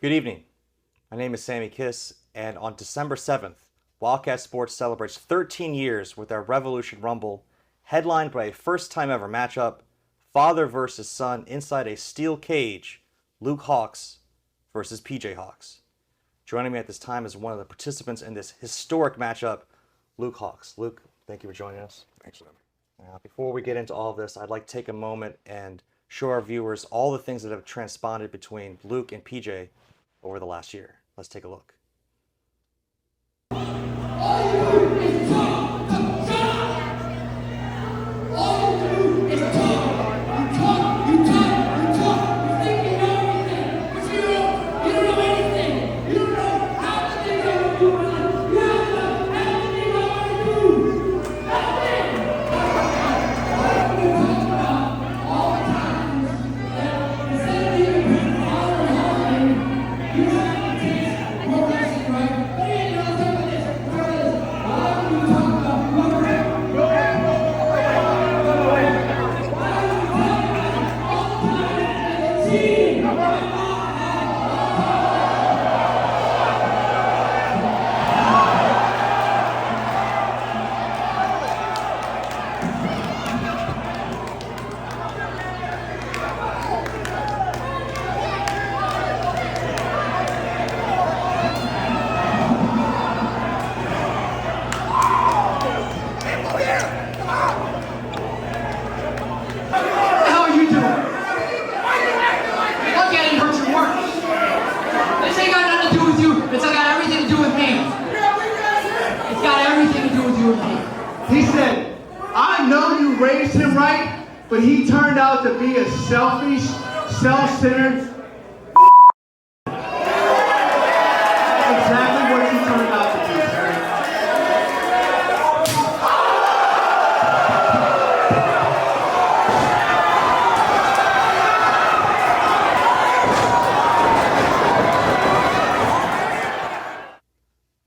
Good evening. My name is Sammy Kiss, and on December 7th, Wildkat Sports celebrates 13 years with our Revolution Rumble, headlined by a first-time ever matchup, father versus son inside a steel cage, Luke Hawx versus PJ Hawx. Joining me at this time is one of the participants in this historic matchup, Luke Hawx. Luke, thank you for joining us. Thanks, Sammy. Now, before we get into all of this, I'd like to take a moment and show our viewers all the things that have transpired between Luke and PJ over the last year. Let's take a look. He said, I know you raised him right, but he turned out to be a selfish, self-centered exactly what you turned out to be, Terry.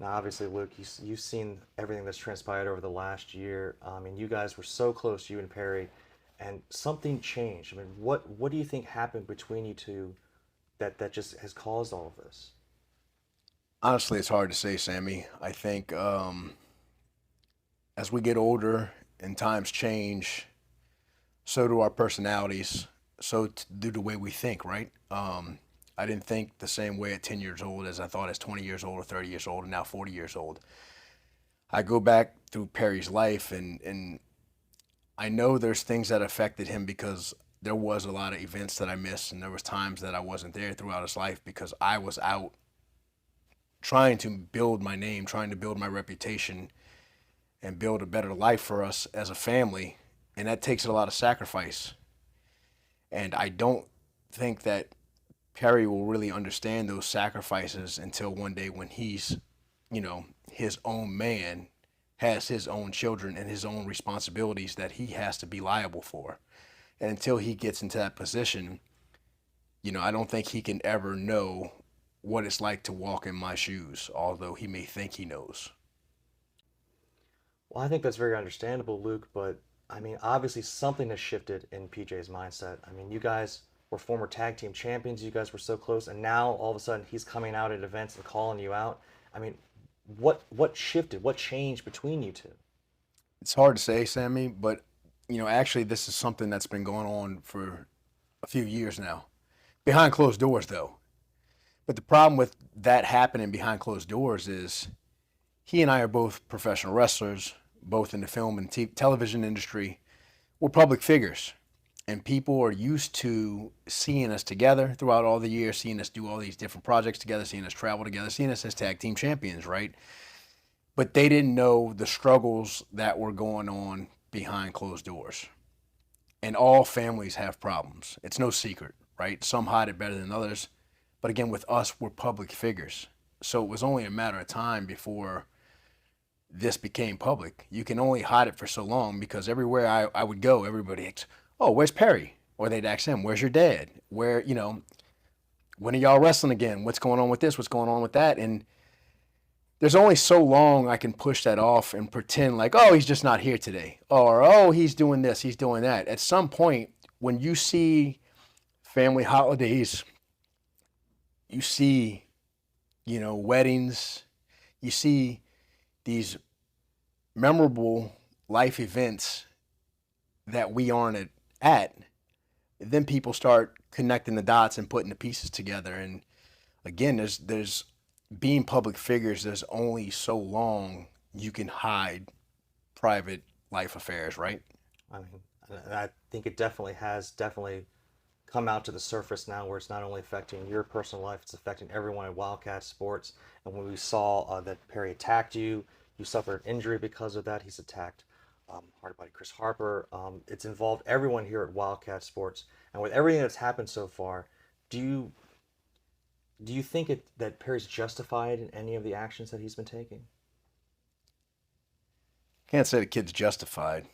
Now, obviously, Luke, you've seen everything that's transpired over the last year. I mean, you guys were so close, you and Perry, and something changed. I mean, what do you think happened between you two that just has caused all of this? Honestly, it's hard to say, Sammy. I think as we get older and times change, so do our personalities, so do the way we think, right? I didn't think the same way at 10 years old as I thought as 20 years old or 30 years old and now 40 years old. I go back through Perry's life and I know there's things that affected him because there was a lot of events that I missed and there was times that I wasn't there throughout his life because I was out trying to build my name, trying to build my reputation and build a better life for us as a family. And that takes a lot of sacrifice. And I don't think that Perry will really understand those sacrifices until one day when he's, his own man, has his own children and his own responsibilities that he has to be liable for. And until he gets into that position, I don't think he can ever know what it's like to walk in my shoes, although he may think he knows. Well, I think that's very understandable, Luke, but I mean, obviously something has shifted in PJ's mindset. I mean, you guys were former tag team champions, you guys were so close, and now all of a sudden he's coming out at events and calling you out. I mean, what shifted? What changed between you two? It's hard to say, Sammy, but actually this is something that's been going on for a few years now. Behind closed doors, though. But the problem with that happening behind closed doors is he and I are both professional wrestlers, both in the film and television industry. We're public figures. And people are used to seeing us together throughout all the years, seeing us do all these different projects together, seeing us travel together, seeing us as tag team champions, right? But they didn't know the struggles that were going on behind closed doors. And all families have problems. It's no secret, right? Some hide it better than others. But again, with us, we're public figures. So it was only a matter of time before this became public. You can only hide it for so long because everywhere I would go, everybody, oh, where's Perry? Or they'd ask him, where's your dad? Where, when are y'all wrestling again? What's going on with this? What's going on with that? And there's only so long I can push that off and pretend like, oh, he's just not here today. Or, oh, he's doing this, he's doing that. At some point, when you see family holidays you see, weddings, you see these memorable life events that we aren't at, then people start connecting the dots and putting the pieces together. And again, there's being public figures, there's only so long you can hide private life affairs, right? I mean, I think it has definitely come out to the surface now, where it's not only affecting your personal life, it's affecting everyone at Wildkat Sports. And when we saw that Perry attacked you, you suffered an injury because of that. He's attacked Hard Body Chris Harper. It's involved everyone here at Wildkat Sports. And with everything that's happened so far, do you think that Perry's justified in any of the actions that he's been taking? Can't say the kid's justified.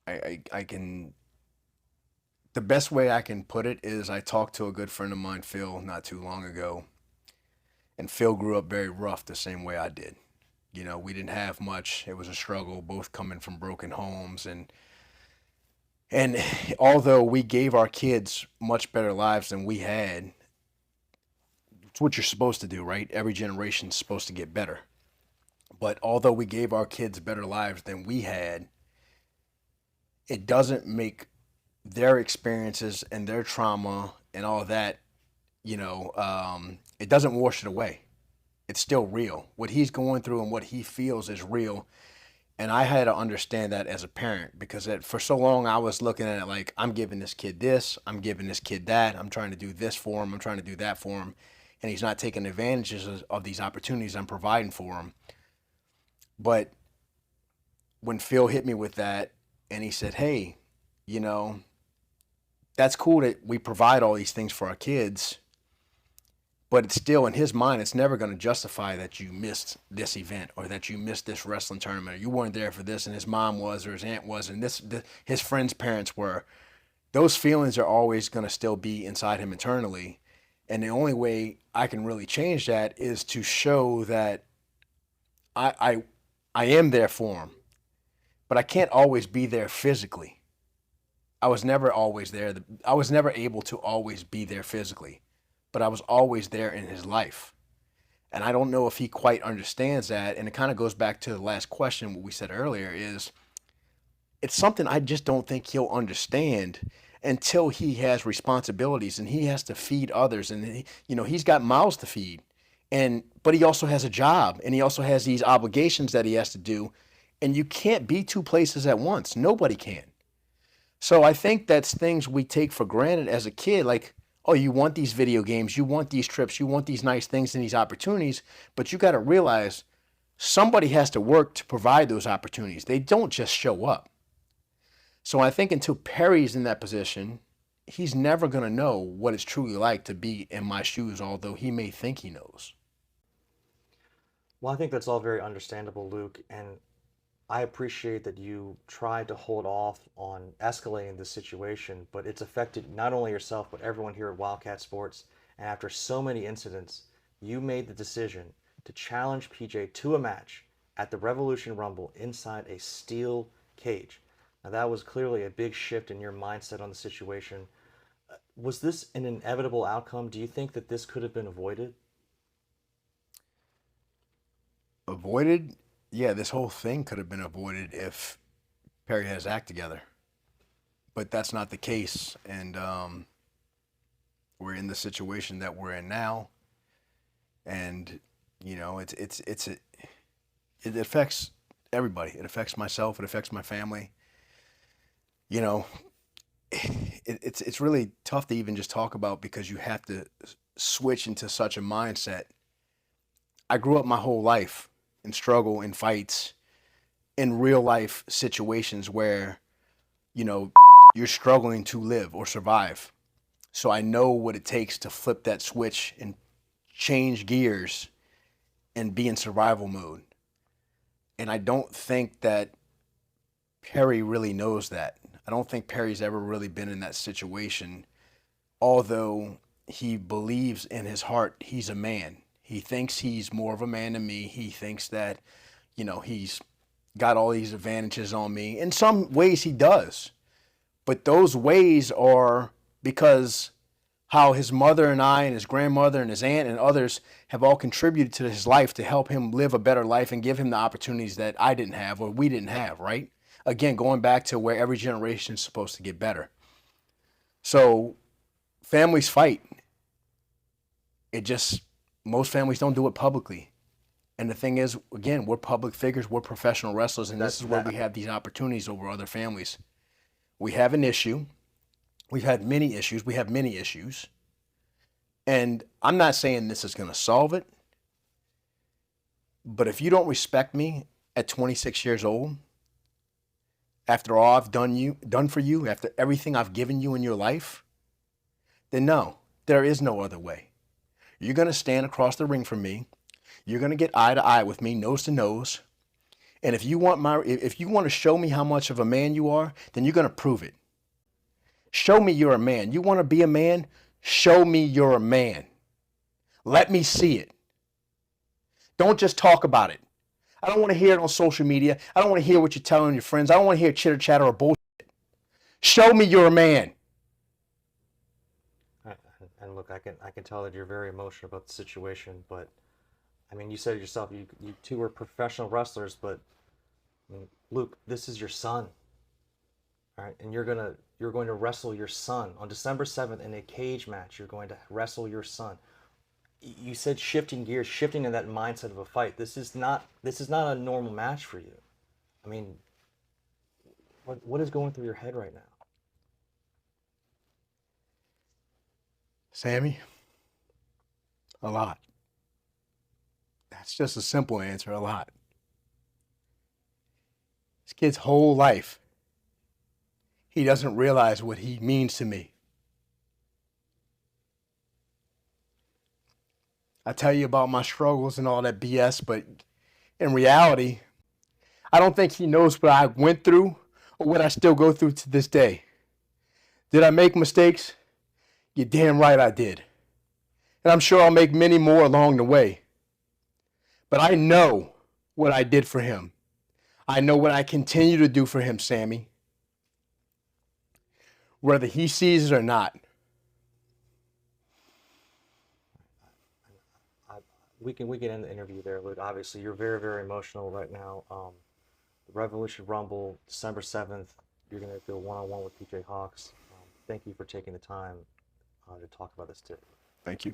I can, the best way I can put it is I talked to a good friend of mine, Phil, not too long ago. And Phil grew up very rough the same way I did. We didn't have much. It was a struggle, both coming from broken homes. And although we gave our kids much better lives than we had, it's what you're supposed to do, right? Every generation's supposed to get better. But although we gave our kids better lives than we had, it doesn't make their experiences and their trauma and all of that, it doesn't wash it away. It's still real. What he's going through and what he feels is real. And I had to understand that as a parent, because for so long I was looking at it like, I'm giving this kid this, I'm giving this kid that, I'm trying to do this for him, I'm trying to do that for him. And he's not taking advantages of these opportunities I'm providing for him. But when Phil hit me with that and he said, hey, that's cool that we provide all these things for our kids, but it's still, in his mind, it's never going to justify that you missed this event or that you missed this wrestling tournament or you weren't there for this and his mom was or his aunt was and his friends' parents were. Those feelings are always going to still be inside him internally. And the only way I can really change that is to show that I am there for him, but I can't always be there physically. I was never always there. I was never able to always be there physically, but I was always there in his life. And I don't know if he quite understands that. And it kind of goes back to the last question, what we said earlier is, it's something I just don't think he'll understand until he has responsibilities and he has to feed others. And, he's got mouths to feed. But he also has a job and he also has these obligations that he has to do. And you can't be two places at once. Nobody can. So I think that's things we take for granted as a kid. Like, oh, you want these video games, you want these trips, you want these nice things and these opportunities, but you got to realize somebody has to work to provide those opportunities. They don't just show up. So I think until Perry's in that position, he's never going to know what it's truly like to be in my shoes, although he may think he knows. Well, I think that's all very understandable, Luke, and I appreciate that you tried to hold off on escalating this situation, but it's affected not only yourself, but everyone here at Wildkat Sports. And after so many incidents, you made the decision to challenge PJ to a match at the Revolution Rumble inside a steel cage. Now, that was clearly a big shift in your mindset on the situation. Was this an inevitable outcome? Do you think that this could have been avoided? Avoided? Yeah, this whole thing could have been avoided if Perry had his act together. But that's not the case. And we're in the situation that we're in now. And, it affects everybody. It affects myself. It affects my family. It's really tough to even just talk about because you have to switch into such a mindset. I grew up my whole life in struggle, in fights, in real life situations where, you're struggling to live or survive. So I know what it takes to flip that switch and change gears and be in survival mode. And I don't think that Perry really knows that. I don't think Perry's ever really been in that situation, although he believes in his heart he's a man. He thinks he's more of a man than me. He thinks that, he's got all these advantages on me. In some ways he does. But those ways are because how his mother and I and his grandmother and his aunt and others have all contributed to his life to help him live a better life and give him the opportunities that I didn't have or we didn't have, right? Again, going back to where every generation is supposed to get better. So families fight. Most families don't do it publicly. And the thing is, again, we're public figures, we're professional wrestlers, and this is where we have these opportunities over other families. We have an issue. We've had many issues. We have many issues. And I'm not saying this is going to solve it. But if you don't respect me at 26 years old, after all I've done for you, after everything I've given you in your life, then no, there is no other way. You're going to stand across the ring from me. You're going to get eye to eye with me, nose to nose. And if you want to show me how much of a man you are, then you're going to prove it. Show me you're a man. You want to be a man? Show me you're a man. Let me see it. Don't just talk about it. I don't want to hear it on social media. I don't want to hear what you're telling your friends. I don't want to hear chitter chatter or bullshit. Show me you're a man. And look, I can tell that you're very emotional about the situation, but I mean, you said it yourself, you two were professional wrestlers, but I mean, Luke, this is your son. All right, and you're going to wrestle your son on December 7th in a cage match. You're going to wrestle your son. You said shifting gears, shifting in that mindset of a fight. This is not a normal match for you. I mean, what is going through your head right now? Sammy, a lot. That's just a simple answer, a lot. This kid's whole life, he doesn't realize what he means to me. I tell you about my struggles and all that BS, but in reality, I don't think he knows what I went through or what I still go through to this day. Did I make mistakes? You're damn right I did. And I'm sure I'll make many more along the way. But I know what I did for him. I know what I continue to do for him, Sammy. Whether he sees it or not. We can end the interview there, Luke. Obviously, you're very, very emotional right now. The Revolution Rumble, December 7th, you're going to go one-on-one with PJ Hawx. Thank you for taking the time to talk about this today. Thank you.